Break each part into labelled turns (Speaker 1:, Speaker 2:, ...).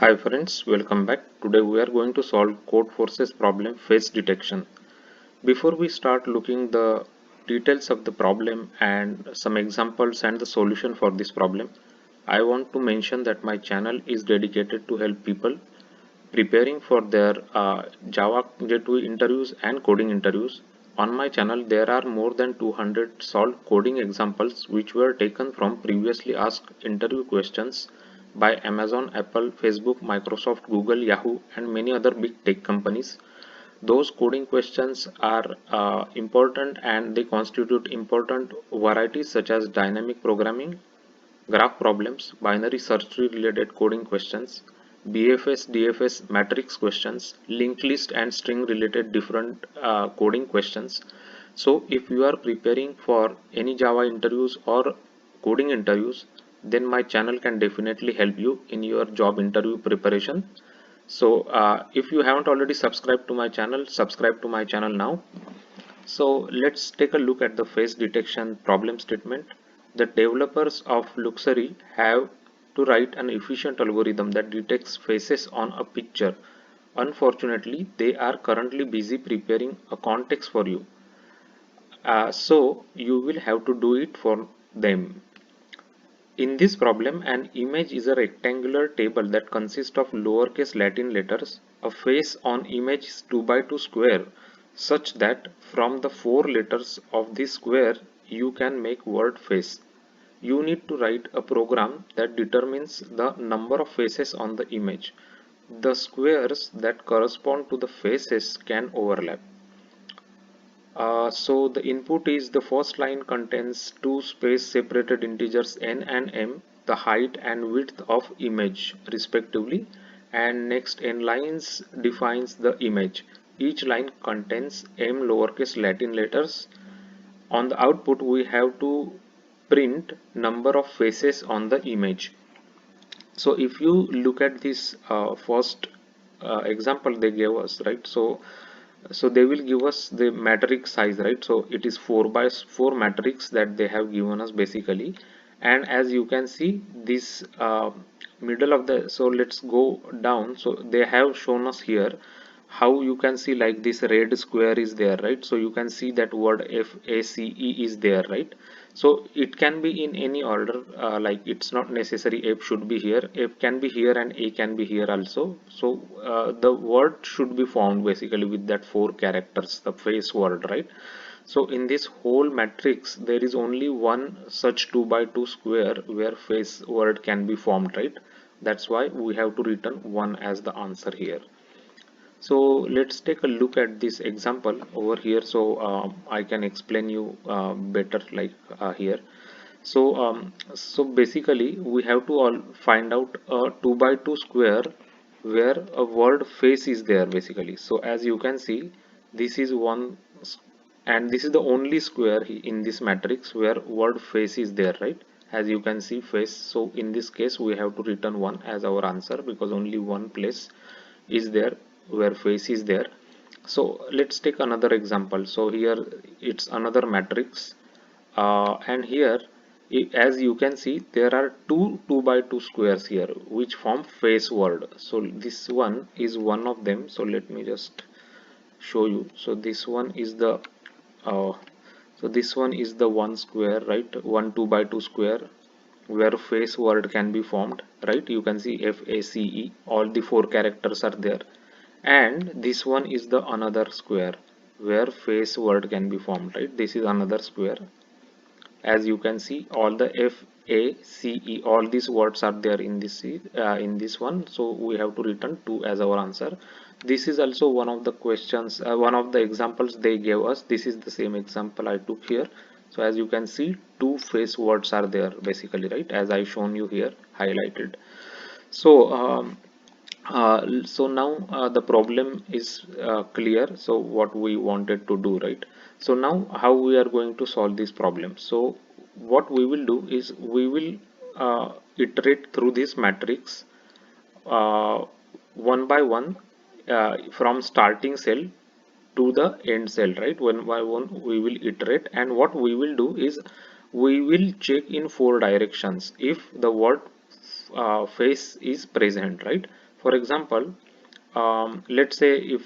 Speaker 1: Hi friends, welcome back. Today we are going to solve Codeforces problem face detection. Before we start looking the details of the problem and some examples and the solution for this problem, I want to mention that my channel is dedicated to help people preparing for their Java Gateway interviews and coding interviews. On my channel there are more than 200 solved coding examples which were taken from previously asked interview questions by Amazon, Apple, Facebook, Microsoft, Google, Yahoo and many other big tech companies. Those coding questions are important and they constitute important varieties such as dynamic programming, graph problems, binary search tree related coding questions, BFS, DFS matrix questions, linked list and string related different coding questions. So if you are preparing for any Java interviews or coding interviews, then my channel can definitely help you in your job interview preparation. So if you haven't already subscribed to my channel, subscribe to my channel now. So let's take a look at the face detection problem statement. The developers of Looksery have to write an efficient algorithm that detects faces on a picture. Unfortunately, they are currently busy preparing a context for you. So you will have to do it for them. In this problem, an image is a rectangular table that consists of lowercase Latin letters. A face on image is 2 by 2 square such that from the 4 letters of this square you can make word face. You need to write a program that determines the number of faces on the image. The squares that correspond to the faces can overlap. So the input is the first line contains two space separated integers n and m, the height and width of image respectively, and next n lines defines the image. Each line contains m lowercase Latin letters. On the output we have to print number of faces on the image. So if you look at this first example they gave us, right? So they will give us the matrix size, right? So it is 4 by 4 matrix that they have given us basically. And as you can see this middle of the, so let's go down. So they have shown us here how you can see like this red square is there, right? So you can see that word FACE is there, right? So it can be in any order, like it's not necessary F should be here, F can be here and A can be here also. So the word should be formed basically with that 4 characters, the face word, right? So in this whole matrix there is only one such 2 by 2 square where face word can be formed, right? That's why we have to return 1 as the answer here. So let's take a look at this example over here. So I can explain you better like here. So basically we have to all find out a 2 by 2 square where a word face is there basically. So as you can see, this is one and this is the only square in this matrix where word face is there, right? As you can see face. So in this case we have to return 1 as our answer because only one place is there where face is there. So let's take another example. So here it's another matrix, and here as you can see there are two 2 by 2 squares here which form face word. So this one is one of them. So let me just show you. So this one is the uh, this one is the one square, right? One 2 by 2 square where face word can be formed, right? You can see FACE, all the 4 characters are there. And this one is the another square where face word can be formed, right? This is another square. As you can see all the FACE, all these words are there in this one. So we have to return 2 as our answer. This is also one of the questions, one of the examples they gave us. This is the same example I took here. So as you can see 2 face words are there basically, right? As I shown you here highlighted. So now the problem is clear. So what we wanted to do, right? So now how we are going to solve this problem? So what we will do is we will iterate through this matrix uh, one by one, from starting cell to the end cell, right? One by one we will iterate, and what we will do is we will check in 4 directions if the word face is present, right? For example, let's say if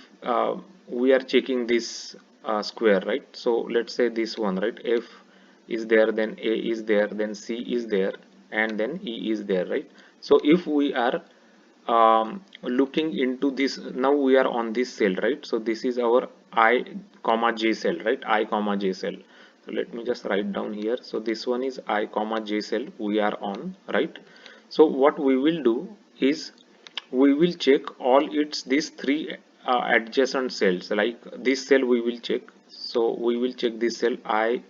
Speaker 1: we are checking this square, right? So let's say this one, right? F is there, then A is there, then C is there, and then E is there, right? So if we are looking into this, now we are on this cell, right? So this is our I comma J cell, right? I comma J cell. So let me just write down here. So this one is I comma J cell we are on, right? So what we will do is we will check all its these three adjacent cells, like this cell we will check. So we will check this cell I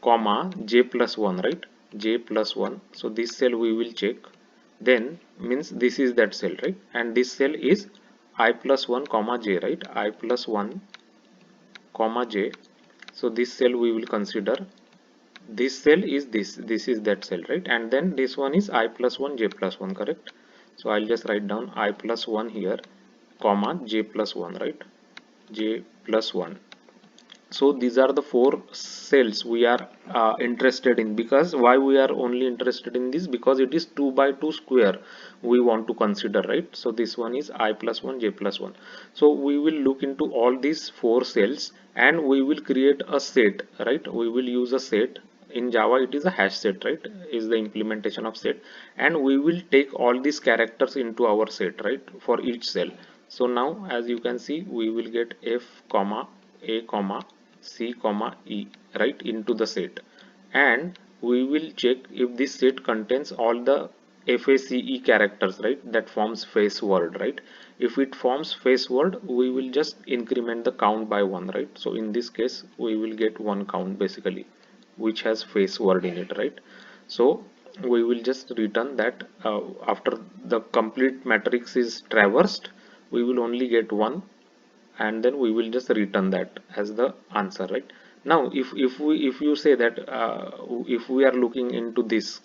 Speaker 1: comma j plus 1, right? J plus 1. So this cell we will check, then means this is that cell, right? And this cell is I plus 1 comma j, right? I plus 1 comma j. So this cell we will consider, this cell is this is that cell, right? And then this one is I plus 1 j plus 1, correct? So I'll just write down I plus 1 here comma j plus 1, right? J plus 1. So these are the four cells we are interested in. Because why we are only interested in this? Because it is 2 by 2 square we want to consider, right? So this one is I plus 1 j plus 1. So we will look into all these four cells and we will create a set, right? We will use a set. In Java it is a hash set, right? Is the implementation of set, and we will take all these characters into our set, right? For each cell. So now as you can see, we will get F comma A comma C comma E, right, into the set, and we will check if this set contains all the FACE characters, right? That forms face word, right? If it forms face word, we will just increment the count by 1, right? So in this case we will get one count basically, which has face word in it, right? So we will just return that after the complete matrix is traversed, we will only get one, and then we will just return that as the answer, right? Now if you say that if we are looking into this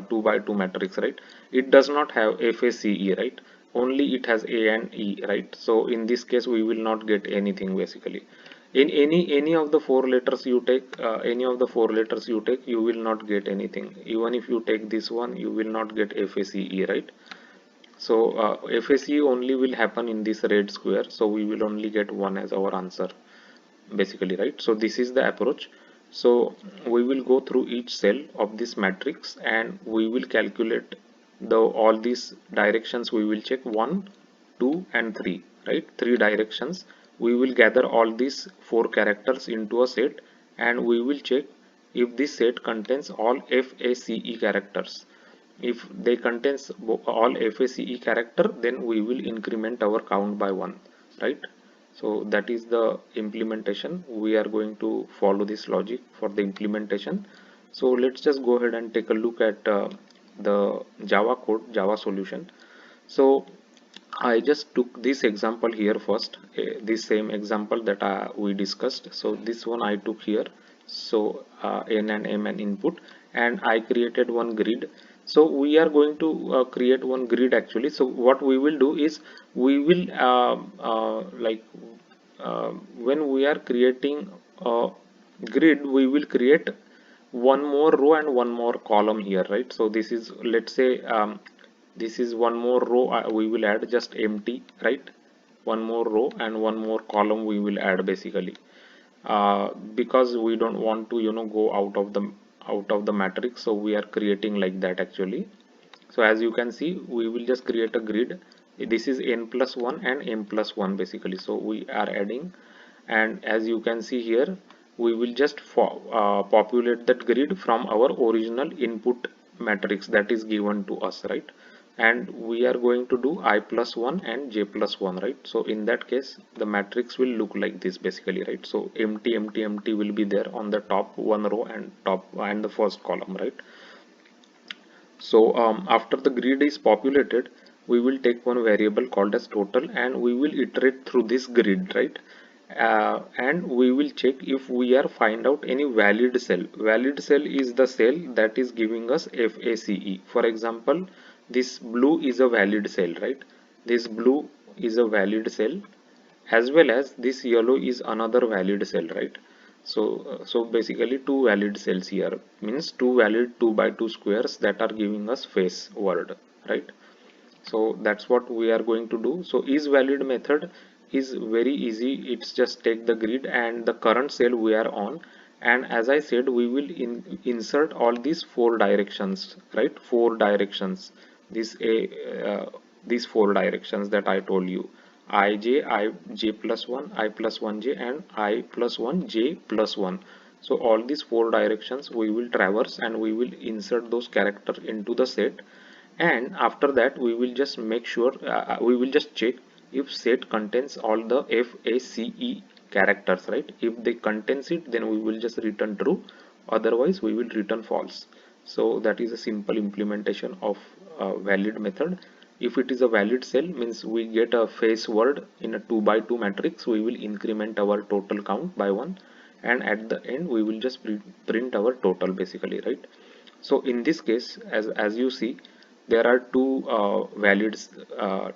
Speaker 1: 2 by 2 matrix, right, it does not have FACE, right? Only it has A and E, right? So in this case we will not get anything basically. In any of the four letters you take, you will not get anything. Even if you take this one, you will not get FACE, right? So FAC only will happen in this red square, so we will only get one as our answer basically, right? So this is the approach. So we will go through each cell of this matrix and we will calculate the all these directions. We will check 1, 2 and 3, right? Three directions. We will gather all these four characters into a set and we will check if this set contains all FACE characters. If they contains all FACE character, then we will increment our count by 1, right? So that is the implementation. We are going to follow this logic for the implementation. So let's just go ahead and take a look at the Java code, Java solution. So I just took this example here first, this same example that we discussed. So this one I took here. So n and m and input, and I created one grid. So we are going to create one grid actually. So what we will do is we will when we are creating a grid, we will create one more row and one more column here, right? So this is, let's say, this is one more row we will add just empty, right? One more row and one more column we will add basically, because we don't want to go out of the matrix, so we are creating like that actually. So as you can see, we will just create a grid. This is n plus 1 and m plus 1 basically, so we are adding, and as you can see here, we will just populate that grid from our original input matrix that is given to us, right? And we are going to do I plus 1 and j plus 1, right? So in that case the matrix will look like this basically, right? So empty empty empty will be there on the top one row and top and the first column, right? So after the grid is populated, we will take one variable called as total and we will iterate through this grid, right? And we will check if we are find out any valid cell. Valid cell is the cell that is giving us FACE. For example, this blue is a valid cell, right? This blue is a valid cell, as well as this yellow is another valid cell, right? So basically two valid cells here, means two valid 2 by 2 squares that are giving us face word, right? So that's what we are going to do. So is valid method is very easy. It's just take the grid and the current cell we are on, and as I said, we will insert all these four directions, right? Four directions, this these four directions that I told you: I j plus 1, I plus 1 j, and I plus 1 j plus 1. So all these four directions we will traverse, and we will insert those characters into the set, and after that we will just make sure we will just check if set contains all the FACE characters, right? If they contains it, then we will just return true, otherwise we will return false. So that is a simple implementation of a valid method. If it is a valid cell, means we get a face word in a 2 by 2 matrix, we will increment our total count by 1, and at the end we will just print our total basically, right? So in this case, as you see, there are two valid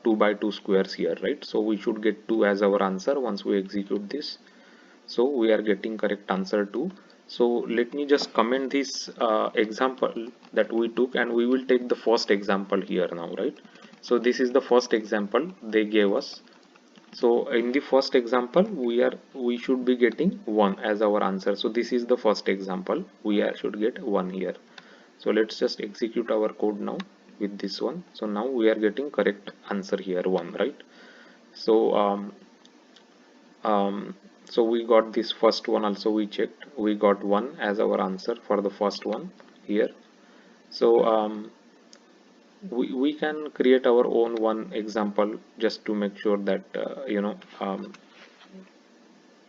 Speaker 1: 2 by 2 squares here, right? So we should get 2 as our answer once we execute this. So we are getting correct answer 2. So let me just comment this example that we took, and we will take the first example here now, right? So this is the first example they gave us. So in the first example, we should be getting 1 as our answer. So this is the first example, we should get 1 here. So let's just execute our code now with this one. So now we are getting correct answer here, 1, right? So um, so we got this first one also, we checked, we got 1 as our answer for the first one here. So we can create our own one example just to make sure that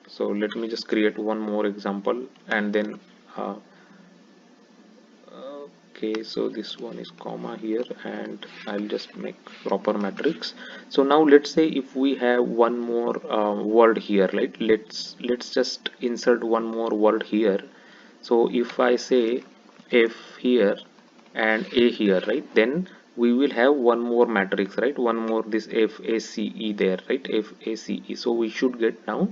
Speaker 1: so let me just create one more example, and then uh, okay, so this one is comma here, and I'll just make proper matrix. So now let's say if we have one more word here, right? Let's just insert one more word here. So if I say F here and A here, right, then we will have one more matrix, right? One more this FACE there, right? FACE. So we should get now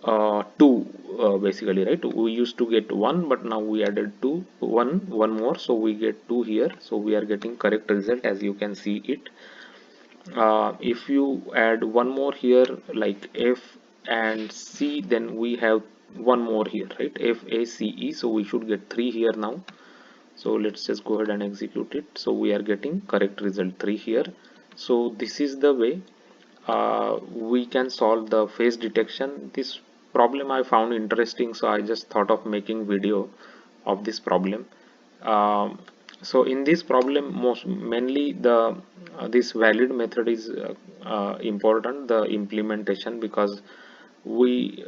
Speaker 1: 2 basically, right? We used to get 1, but now we added 2, one more, so we get 2 here. So we are getting correct result, as you can see it. If you add one more here like F and C, then we have one more here, right? FACE. So we should get 3 here now. So let's just go ahead and execute it. So we are getting correct result 3 here. So this is the way we can solve the face detection. This problem I found interesting, so I just thought of making video of this problem. So in this problem, most mainly the this valid method is important, the implementation, because we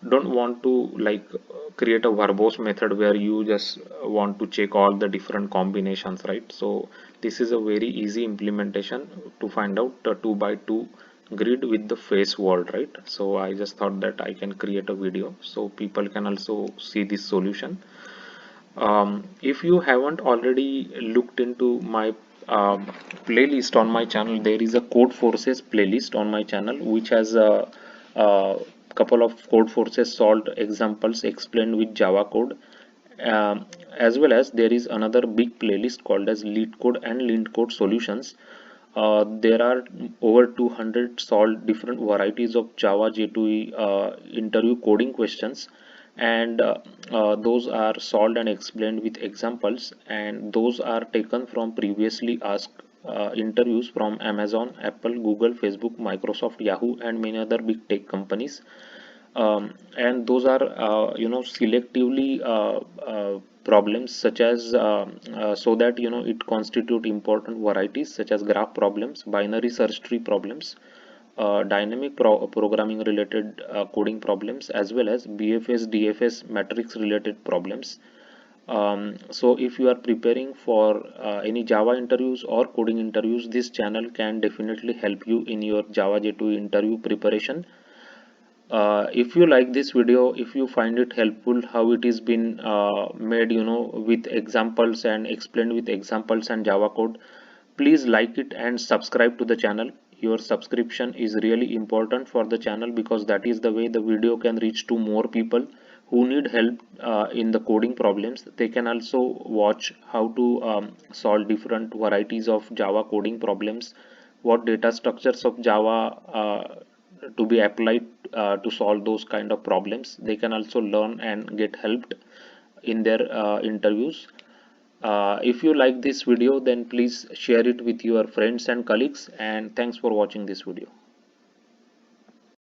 Speaker 1: don't want to like create a verbose method where you just want to check all the different combinations, right? So this is a very easy implementation to find out the 2 by 2 grid with the face word, right? So I just thought that I can create a video so people can also see this solution. If you haven't already looked into my playlist on my channel, there is a Codeforces playlist on my channel which has a couple of Codeforces solved examples explained with Java code. As well as there is another big playlist called as Leetcode and Leetcode solutions. There are over 200 solved different varieties of Java J2E interview coding questions, and those are solved and explained with examples, and those are taken from previously asked interviews from Amazon, Apple, Google, Facebook, Microsoft, Yahoo, and many other big tech companies. And those are selectively problems such as so that it constitute important varieties such as graph problems, binary search tree problems, dynamic programming related coding problems, as well as BFS DFS matrix related problems. So if you are preparing for any Java interviews or coding interviews, this channel can definitely help you in your Java J2 interview preparation. If you like this video, if you find it helpful how it is been made with examples and explained with examples and Java code, please like it and subscribe to the channel. Your subscription is really important for the channel because that is the way the video can reach to more people who need help in the coding problems. They can also watch how to solve different varieties of Java coding problems, what data structures of Java to be applied to solve those kind of problems. They can also learn and get helped in their interviews. If you like this video, then please share it with your friends and colleagues, and thanks for watching this video.